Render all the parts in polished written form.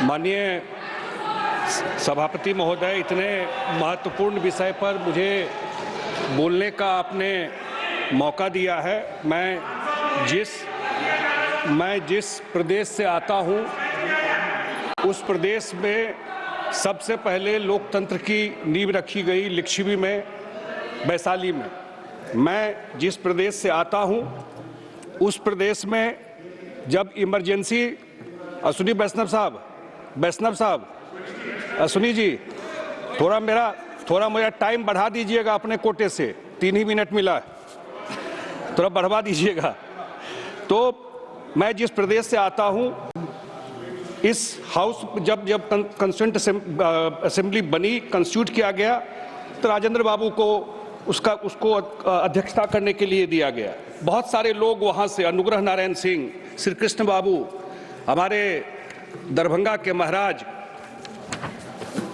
माननीय सभापति महोदय, इतने महत्वपूर्ण विषय पर मुझे बोलने का आपने मौका दिया है। मैं जिस प्रदेश से आता हूं, उस प्रदेश में सबसे पहले लोकतंत्र की नींव रखी गई लिच्छवी में, वैशाली में। मैं जिस प्रदेश से आता हूं, उस प्रदेश में जब इमरजेंसी, सुनी वैष्णव साहब, सुनी जी, थोड़ा मेरा टाइम बढ़ा दीजिएगा अपने कोटे से, 3 ही मिनट मिला है, थोड़ा बढ़वा दीजिएगा। तो मैं जिस प्रदेश से आता हूं, इस हाउस जब कंस्टिट्यूएंट असेंबली बनी, कंस्टिट्यूट किया गया, तो राजेंद्र बाबू को उसको अध्यक्षता करने के लिए दिया गया। बहुत सारे लोग वहां से, अनुग्रह नारायण सिंह, श्री कृष्ण बाबू, हमारे दरभंगा के महाराज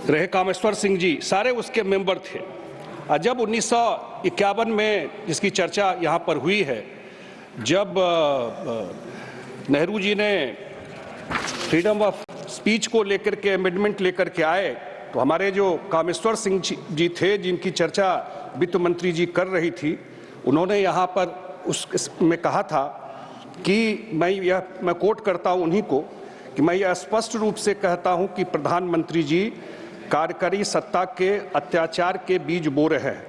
रहे कामेश्वर सिंह जी, सारे उसके मेंबर थे। और जब 1951 में जिसकी चर्चा यहाँ पर हुई है, जब नेहरू जी ने फ्रीडम ऑफ स्पीच को लेकर के अमेंडमेंट लेकर के आए, तो हमारे जो कामेश्वर सिंह जी थे, जिनकी चर्चा वित्त मंत्री जी कर रही थी, उन्होंने यहाँ पर उसमें कहा था कि मैं कोट करता हूँ उन्हीं को, कि मैं यह स्पष्ट रूप से कहता हूँ कि प्रधानमंत्री जी कार्यकारी सत्ता के अत्याचार के बीज बो रहे हैं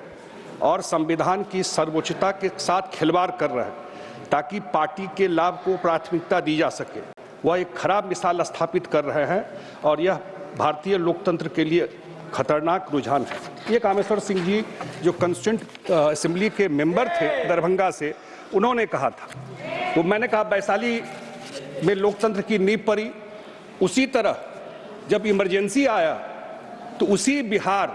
और संविधान की सर्वोच्चता के साथ खिलवाड़ कर रहे हैं ताकि पार्टी के लाभ को प्राथमिकता दी जा सके। वह एक खराब मिसाल स्थापित कर रहे हैं और यह भारतीय लोकतंत्र के लिए खतरनाक रुझान है। ये कामेश्वर सिंह जी, जो कंस्टिट्यूएंट असेंबली के मेंबर थे दरभंगा से, उन्होंने कहा था। तो मैंने कहा वैशाली में लोकतंत्र की नींव पड़ी। उसी तरह जब इमरजेंसी आया, तो उसी बिहार,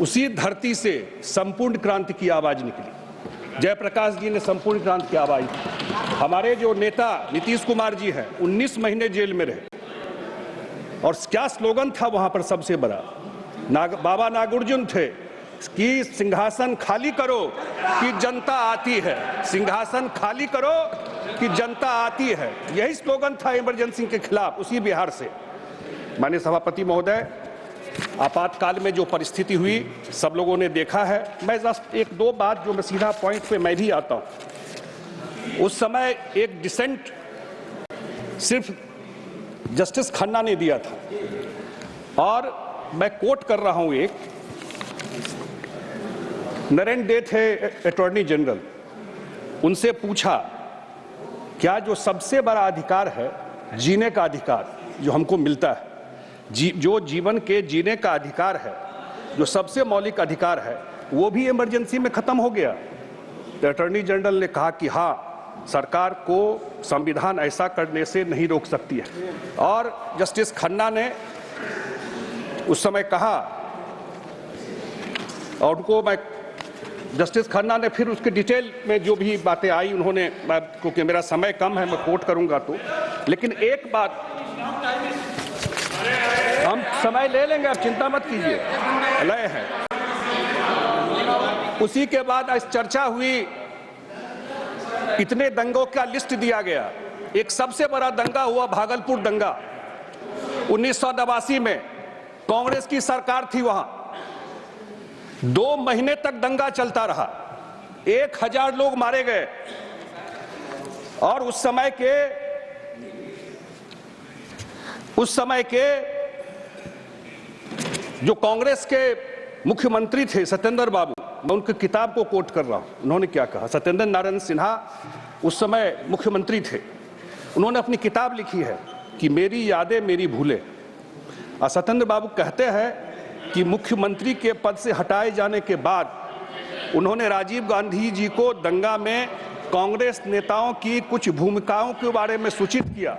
उसी धरती से संपूर्ण क्रांति की आवाज निकली। जयप्रकाश जी ने संपूर्ण क्रांति की आवाज दी। हमारे जो नेता नीतीश कुमार जी हैं, 19 महीने जेल में रहे। और क्या स्लोगन था वहां पर सबसे बड़ा? बाबा नागार्जुन थे कि सिंहासन खाली करो कि जनता आती है, सिंहासन खाली करो कि जनता आती है। यही स्लोगन था इमरजेंसी के खिलाफ, उसी बिहार से। माननीय सभापति महोदय, आपातकाल में जो परिस्थिति हुई सब लोगों ने देखा है। मैं जस्ट 1-2 बात, जो मैं सीधा पॉइंट पे मैं भी आता हूं। उस समय एक डिसेंट सिर्फ जस्टिस खन्ना ने दिया था, और मैं कोट कर रहा हूं, एक नरेन डे थे अटॉर्नी जनरल, उनसे पूछा क्या जो सबसे बड़ा अधिकार है, जीने का अधिकार जो हमको मिलता है, जो जीवन के जीने का अधिकार है, जो सबसे मौलिक अधिकार है, वो भी इमरजेंसी में खत्म हो गया। तो अटॉर्नी जनरल ने कहा कि हाँ, सरकार को संविधान ऐसा करने से नहीं रोक सकती है। और जस्टिस खन्ना ने उस समय कहा, और उनको जस्टिस खन्ना ने फिर उसके डिटेल में जो भी बातें आई उन्होंने, क्योंकि मेरा समय कम है, मैं कोट करूंगा तो, लेकिन एक बात, हम समय ले लेंगे, आप चिंता मत कीजिए, लय है। उसी के बाद आज चर्चा हुई, इतने दंगों का लिस्ट दिया गया। एक सबसे बड़ा दंगा हुआ भागलपुर दंगा 1989 में, कांग्रेस की सरकार थी वहां। 2 महीने तक दंगा चलता रहा, 1000 लोग मारे गए। और उस समय के जो कांग्रेस के मुख्यमंत्री थे सत्येंद्र बाबू, मैं उनकी किताब को कोट कर रहा हूं। उन्होंने क्या कहा? सत्येंद्र नारायण सिन्हा उस समय मुख्यमंत्री थे। उन्होंने अपनी किताब लिखी है कि मेरी यादें मेरी भूलें। और सत्येंद्र बाबू कहते हैं कि मुख्यमंत्री के पद से हटाए जाने के बाद उन्होंने राजीव गांधी जी को दंगा में कांग्रेस नेताओं की कुछ भूमिकाओं के बारे में सूचित किया,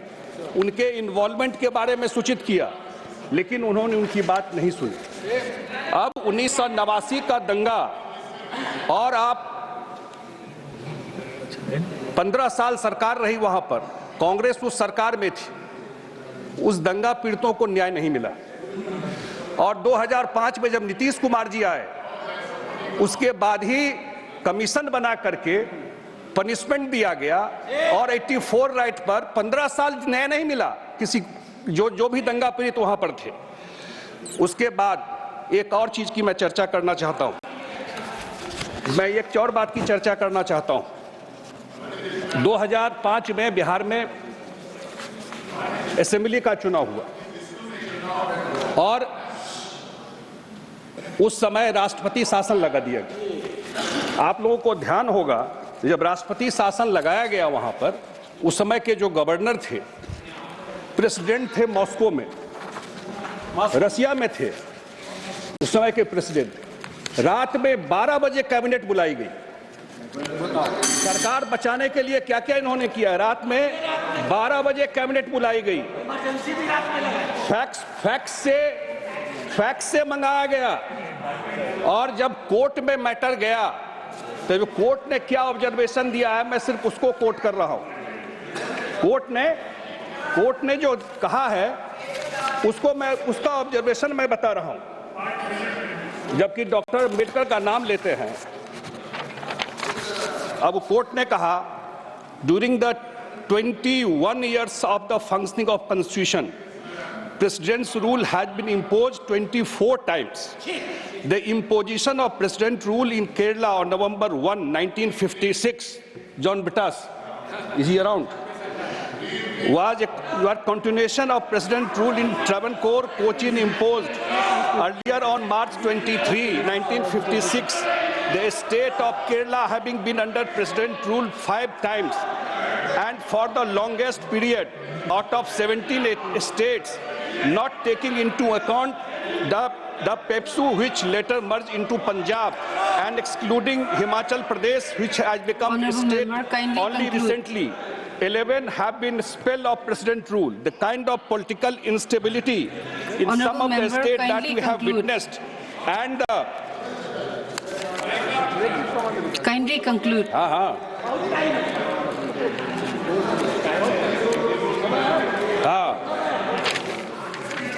उनके इन्वॉल्वमेंट के बारे में सूचित किया, लेकिन उन्होंने उनकी बात नहीं सुनी। अब 1989 का दंगा, और आप 15 साल सरकार रही वहां पर, कांग्रेस उस सरकार में थी, उस दंगा पीड़ितों को न्याय नहीं मिला। और 2005 में जब नीतीश कुमार जी आए, उसके बाद ही कमीशन बना करके पनिशमेंट दिया गया, और 84 राइट पर 15 साल न्याय नहीं मिला किसी जो भी दंगा पीड़ित वहां पर थे। उसके बाद एक और चीज की मैं चर्चा करना चाहता हूं। मैं एक और बात की चर्चा करना चाहता हूं। 2005 में बिहार में असेंबली का चुनाव हुआ और उस समय राष्ट्रपति शासन लगा दिया गया। आप लोगों को ध्यान होगा, जब राष्ट्रपति शासन लगाया गया वहां पर, उस समय के जो गवर्नर थे, प्रेसिडेंट थे मॉस्को में, रसिया में थे उस समय के प्रेसिडेंट। रात में 12 बजे कैबिनेट बुलाई गई। सरकार बचाने के लिए क्या क्या इन्होंने किया। रात में 12 बजे कैबिनेट बुलाई गई। फैक्स से मंगाया गया। और जब कोर्ट में मैटर गया तो कोर्ट ने क्या ऑब्जर्वेशन दिया है, मैं सिर्फ उसको कोट कर रहा हूं। कोर्ट ने जो कहा है उसका ऑब्जर्वेशन मैं बता रहा हूं, जबकि डॉक्टर अम्बेडकर का नाम लेते हैं। अब कोर्ट ने कहा, during the 21 years of the functioning of Constitution, President's rule has been imposed 24 times. The imposition of President rule in Kerala on November 1, 1956, John Bittas, is he around? Was a continuation of President rule in Travancore, Cochin imposed earlier on March 23, 1956. The state of Kerala having been under President rule 5 times, and for the longest period out of 17 states, not taking into account the Pepsu, which later merged into Punjab, and excluding Himachal Pradesh, which has become a state only recently. 11 have been spell of President rule. The kind of political instability in some of the states that we have witnessed, and kindly conclude.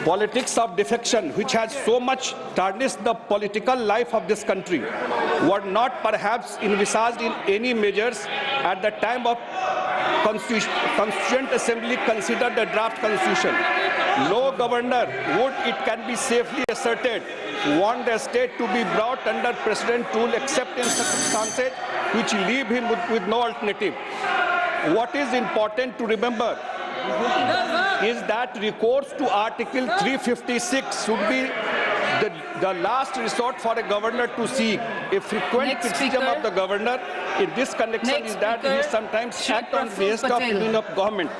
Politics of defection, which has so much tarnished the political life of this country, were not perhaps envisaged in any measures at the time of Constituent Assembly considered the draft constitution. No governor would, it can be safely asserted, want the state to be brought under President rule except in circumstances which leave him with no alternative. What is important to remember is that recourse to Article 356 should be the last resort for a governor to seek. A frequent criticism of the governor in this connection is that he sometimes acts on the behest of government.